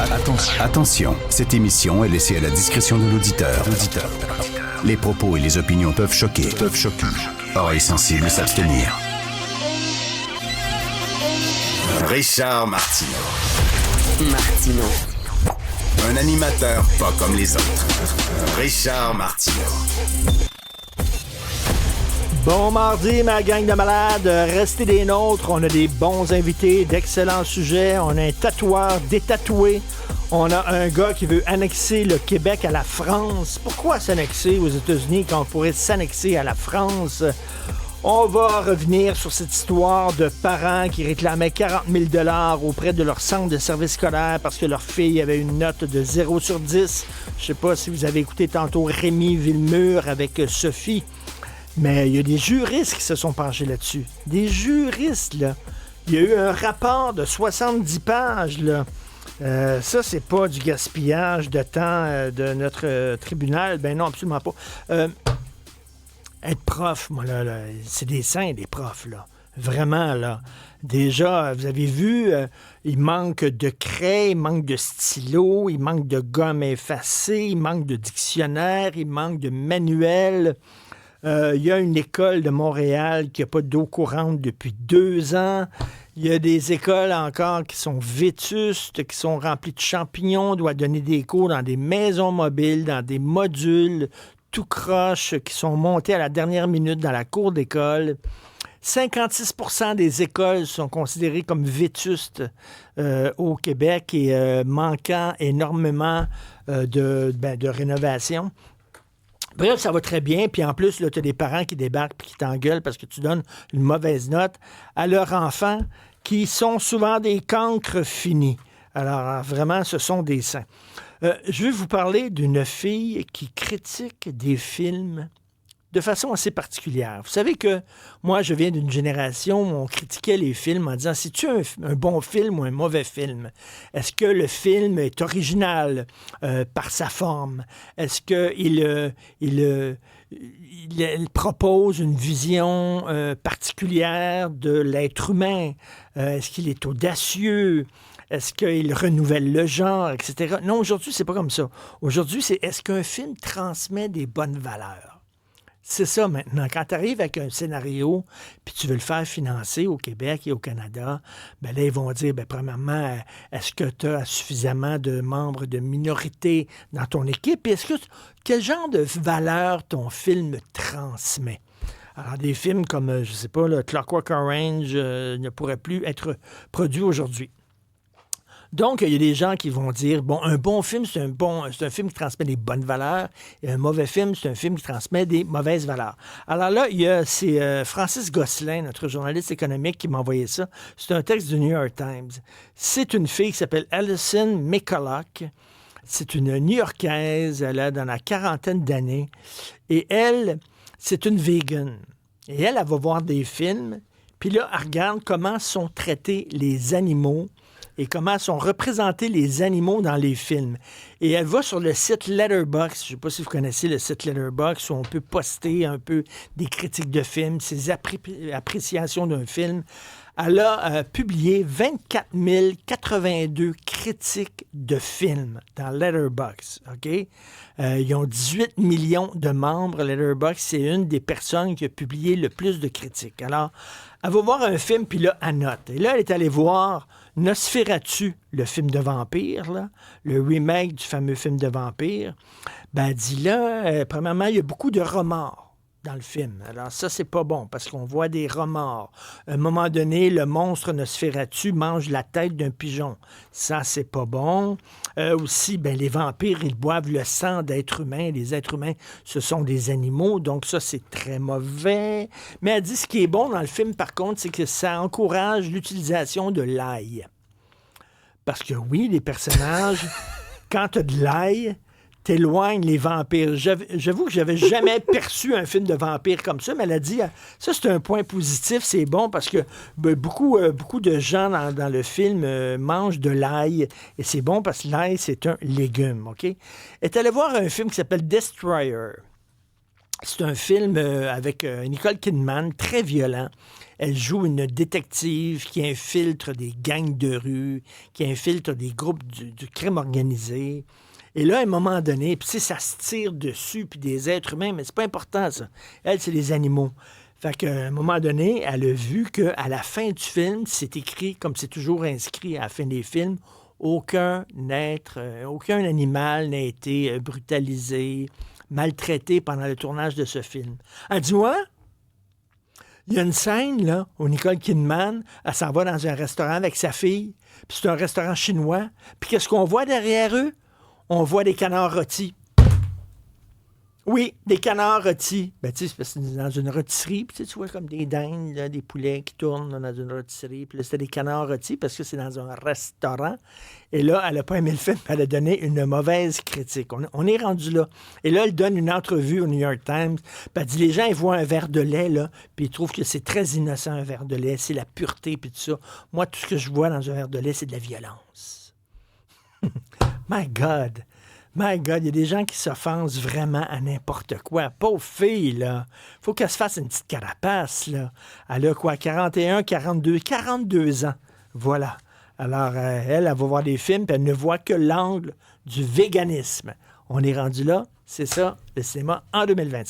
Attention, cette émission est laissée à la discrétion de l'auditeur. Les propos et les opinions peuvent choquer. Oreilles sensibles s'abstenir. Richard Martineau. Un animateur pas comme les autres. Richard Martineau. Bon mardi, ma gang de malades. Restez des nôtres. On a des bons invités, d'excellents sujets. On a un tatoueur détatoué. On a un gars qui veut annexer le Québec à la France. Pourquoi s'annexer aux États-Unis quand on pourrait s'annexer à la France? On va revenir sur cette histoire de parents qui réclamaient 40 000 $ auprès de leur centre de service scolaire parce que leur fille avait une note de 0 sur 10. Je sais pas si vous avez écouté tantôt Rémi Villemur avec Sophie. Mais il y a des juristes qui se sont penchés là-dessus. Des juristes, là. Il y a eu un rapport de 70 pages, là. Ça, c'est pas du gaspillage de temps de notre tribunal. Ben non, absolument pas. Être prof, moi, là, c'est des saints, des profs, là. Vraiment, là. Déjà, vous avez vu, il manque de craie, il manque de stylo, il manque de gomme effacée, il manque de dictionnaire, il manque de manuel. Il y a une école de Montréal qui n'a pas d'eau courante depuis 2 ans. Il y a des écoles encore qui sont vétustes, qui sont remplies de champignons. On doit donner des cours dans des maisons mobiles, dans des modules tout croche, qui sont montés à la dernière minute dans la cour d'école. 56% des écoles sont considérées comme vétustes au Québec et manquant énormément de rénovation. Bref, ça va très bien. Puis en plus, là, tu as des parents qui débarquent et qui t'engueulent parce que tu donnes une mauvaise note à leurs enfants qui sont souvent des cancres finis. Alors, vraiment, ce sont des saints. Je vais vous parler d'une fille qui critique des films de façon assez particulière. Vous savez que moi, je viens d'une génération où on critiquait les films en disant, c'est-tu un bon film ou un mauvais film? Est-ce que le film est original par sa forme? Est-ce qu'il il propose une vision particulière de l'être humain? Est-ce qu'il est audacieux? Est-ce qu'il renouvelle le genre, etc.? Non, aujourd'hui, c'est pas comme ça. Aujourd'hui, c'est est-ce qu'un film transmet des bonnes valeurs? C'est ça maintenant. Quand tu arrives avec un scénario puis tu veux le faire financer au Québec et au Canada, ben là, ils vont dire, premièrement, est-ce que tu as suffisamment de membres de minorité dans ton équipe? Et quel genre de valeur ton film transmet? Alors, des films comme, je sais pas, le Clockwork Orange ne pourraient plus être produits aujourd'hui. Donc, il y a des gens qui vont dire, bon, un bon film, c'est un film qui transmet des bonnes valeurs, et un mauvais film, c'est un film qui transmet des mauvaises valeurs. Alors là, c'est Francis Gosselin, notre journaliste économique, qui m'a envoyé ça. C'est un texte du New York Times. C'est une fille qui s'appelle Alison McCulloch. C'est une New-Yorkaise, elle a dans la 40aine d'années, et elle, c'est une végane. Et elle va voir des films, puis là, elle regarde comment sont traités les animaux, et comment sont représentés les animaux dans les films. Et elle va sur le site Letterboxd, je ne sais pas si vous connaissez le site Letterboxd, où on peut poster un peu des critiques de films, ses appréciations d'un film. Elle a publié 24 082 critiques de films dans Letterboxd, OK? Ils ont 18 millions de membres. Letterboxd, c'est une des personnes qui a publié le plus de critiques. Alors, elle va voir un film, puis là, elle note. Et là, elle est allée voir Nosferatu, le film de vampire, là, le remake du fameux film de vampire. Ben, elle dit là, premièrement, il y a beaucoup de remords dans le film. Alors ça, c'est pas bon, parce qu'on voit des remords. À un moment donné, le monstre Nosferatu mange la tête d'un pigeon. Ça, c'est pas bon. Aussi, les vampires, ils boivent le sang d'êtres humains. Les êtres humains, ce sont des animaux, donc ça, c'est très mauvais. Mais elle dit, ce qui est bon dans le film, par contre, c'est que ça encourage l'utilisation de l'ail. Parce que oui, les personnages, quand tu as de l'ail, t'éloignes les vampires. J'avoue que j'avais jamais perçu un film de vampire comme ça, mais elle a dit, ça c'est un point positif, c'est bon parce que beaucoup de gens dans le film mangent de l'ail, et c'est bon parce que l'ail, c'est un légume, OK? Elle est allée voir un film qui s'appelle Destroyer. C'est un film avec Nicole Kidman, très violent. Elle joue une détective qui infiltre des gangs de rue, qui infiltre des groupes du crime organisé. Et là, à un moment donné, puis ça se tire dessus, puis des êtres humains, mais c'est pas important, ça. Elle, c'est les animaux. Fait qu'à un moment donné, elle a vu qu'à la fin du film, c'est écrit, comme c'est toujours inscrit à la fin des films, aucun animal n'a été brutalisé, maltraité pendant le tournage de ce film. Elle dit, ouais, il y a une scène, là, où Nicole Kidman, elle s'en va dans un restaurant avec sa fille, puis c'est un restaurant chinois, puis qu'est-ce qu'on voit derrière eux? On voit des canards rôtis. Oui, des canards rôtis. Ben, tu sais, c'est dans une rôtisserie, puis tu vois comme des dindes, là, des poulets qui tournent là, dans une rôtisserie, puis là, c'était des canards rôtis parce que c'est dans un restaurant. Et là, elle n'a pas aimé le film, elle a donné une mauvaise critique. On est rendu là. Et là, elle donne une entrevue au New York Times, puis elle dit, les gens, ils voient un verre de lait, là, puis ils trouvent que c'est très innocent, un verre de lait, c'est la pureté, puis tout ça. Moi, tout ce que je vois dans un verre de lait, c'est de la violence. My God! My God, il y a des gens qui s'offensent vraiment à n'importe quoi. Pauvre fille, là. Faut qu'elle se fasse une petite carapace, là. Elle a quoi, 41, 42 ans. Voilà. Alors, elle va voir des films, puis elle ne voit que l'angle du véganisme. On est rendu là. C'est ça, le cinéma en 2025.